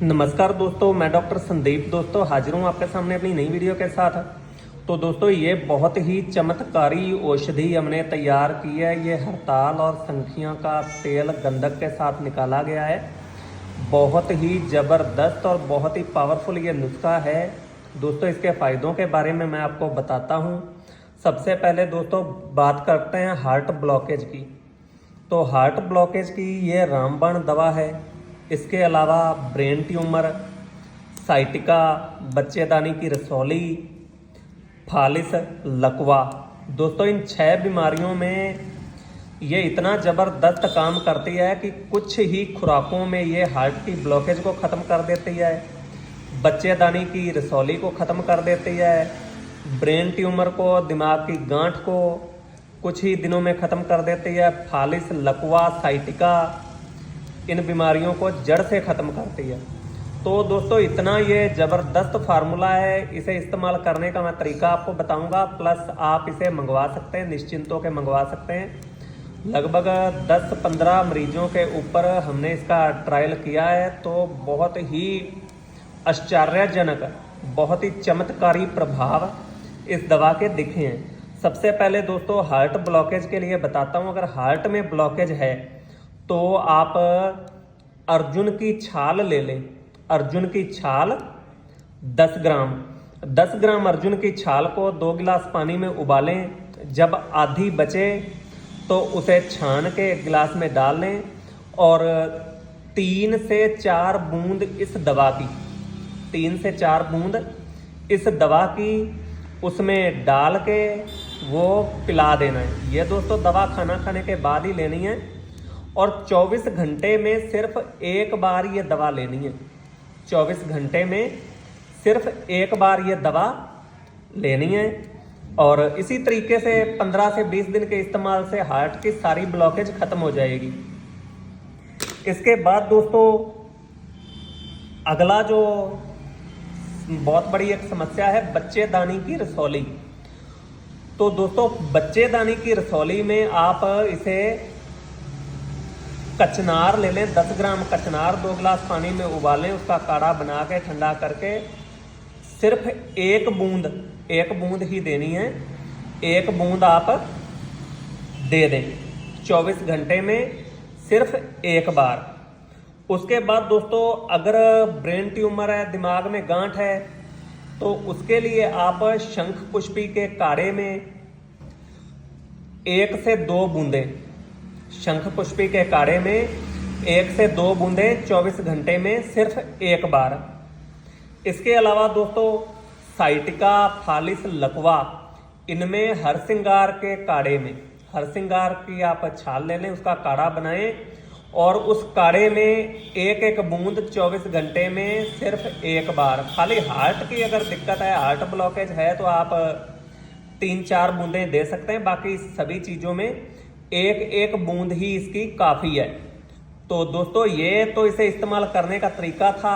नमस्कार दोस्तों, मैं डॉक्टर संदीप दोस्तों हाजिर हूँ आपके सामने अपनी नई वीडियो के साथ। तो दोस्तों ये बहुत ही चमत्कारी औषधि हमने तैयार की है। ये हड़ताल और संखिया का तेल गंधक के साथ निकाला गया है। बहुत ही ज़बरदस्त और बहुत ही पावरफुल ये नुस्खा है दोस्तों। इसके फ़ायदों के बारे में मैं आपको बताता हूँ। सबसे पहले दोस्तों बात करते हैं हार्ट ब्लॉकेज की। तो हार्ट ब्लॉकेज की ये रामबाण दवा है। इसके अलावा ब्रेन ट्यूमर, साइटिका, बच्चेदानी की रसौली, फालिस, लकवा, दोस्तों इन 6 बीमारियों में ये इतना ज़बरदस्त काम करती है कि कुछ ही खुराकों में ये हार्ट की ब्लॉकेज को ख़त्म कर देती है, बच्चेदानी की रसौली को ख़त्म कर देती है, ब्रेन ट्यूमर को, दिमाग की गांठ को कुछ ही दिनों में ख़त्म कर देती है, फालिस, लकवा, साइटिका, इन बीमारियों को जड़ से ख़त्म करती है। तो दोस्तों इतना ये ज़बरदस्त फार्मूला है। इसे इस्तेमाल करने का मैं तरीका आपको बताऊंगा, प्लस आप इसे मंगवा सकते हैं, निश्चिंत होकर मंगवा सकते हैं। लगभग 10-15 मरीजों के ऊपर हमने इसका ट्रायल किया है। तो बहुत ही आश्चर्यजनक, बहुत ही चमत्कारी प्रभाव इस दवा के दिखे हैं। सबसे पहले दोस्तों हार्ट ब्लॉकेज के लिए बताता हूँ। अगर हार्ट में ब्लॉकेज है तो आप अर्जुन की छाल ले लें। अर्जुन की छाल 10 ग्राम 10 ग्राम अर्जुन की छाल को 2 गिलास पानी में उबालें। जब आधी बचे तो उसे छान के एक गिलास में डाल लें और 3 से 4 बूंद इस दवा की 3 से 4 बूंद इस दवा की उसमें डाल के वो पिला देना है। ये दोस्तों दवा खाना खाने के बाद ही लेनी है और 24 घंटे में सिर्फ एक बार ये दवा लेनी है। 24 घंटे में सिर्फ एक बार ये दवा लेनी है। और इसी तरीके से 15 से 20 दिन के इस्तेमाल से हार्ट की सारी ब्लॉकेज खत्म हो जाएगी। इसके बाद दोस्तों अगला जो बहुत बड़ी एक समस्या है, बच्चेदानी की रसौली। तो दोस्तों बच्चेदानी की रसौली में आप इसे कचनार ले लें। 10 ग्राम कचनार 2 गिलास पानी में उबालें, उसका काढ़ा बना के ठंडा करके सिर्फ एक बूंद ही देनी है। एक बूंद आप दे दें 24 घंटे में सिर्फ एक बार। उसके बाद दोस्तों अगर ब्रेन ट्यूमर है, दिमाग में गांठ है, तो उसके लिए आप शंख पुष्पी के काढ़े में 1 से 2 बूंदें, शंख पुष्पी के काढ़े में 1 से 2 बूंदें 24 घंटे में सिर्फ एक बार। इसके अलावा दोस्तों साइटिका, फालिस, लकवा, इनमें हरसिंगार के काढ़े में हरसिंगार की आप छाल ले लें, उसका काढ़ा बनाएं और उस काढ़े में 1-1 बूंद 24 घंटे में सिर्फ एक बार। खाली हार्ट की अगर दिक्कत है, हार्ट ब्लॉकेज है, तो आप 3-4 बूंदें दे सकते हैं। बाकी सभी चीज़ों में 1-1 बूंद ही इसकी काफ़ी है। तो दोस्तों ये तो इसे इस्तेमाल करने का तरीका था।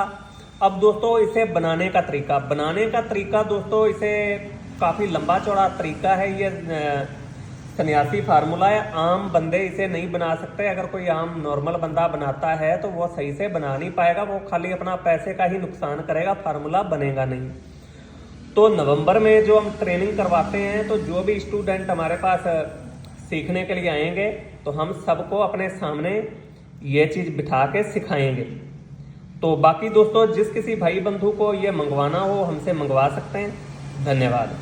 अब दोस्तों इसे बनाने का तरीका दोस्तों इसे काफ़ी लंबा चौड़ा तरीका है। ये सन्यासी फार्मूला है, आम बंदे इसे नहीं बना सकते। अगर कोई आम नॉर्मल बंदा बनाता है तो वो सही से बना नहीं पाएगा, वो खाली अपना पैसे का ही नुकसान करेगा, फार्मूला बनेगा नहीं। तो नवंबर में जो हम ट्रेनिंग करवाते हैं, तो जो भी स्टूडेंट हमारे पास सीखने के लिए आएंगे तो हम सबको अपने सामने ये चीज़ बिठा के सिखाएंगे। तो बाकी दोस्तों जिस किसी भाई बंधु को ये मंगवाना हो हमसे मंगवा सकते हैं। धन्यवाद।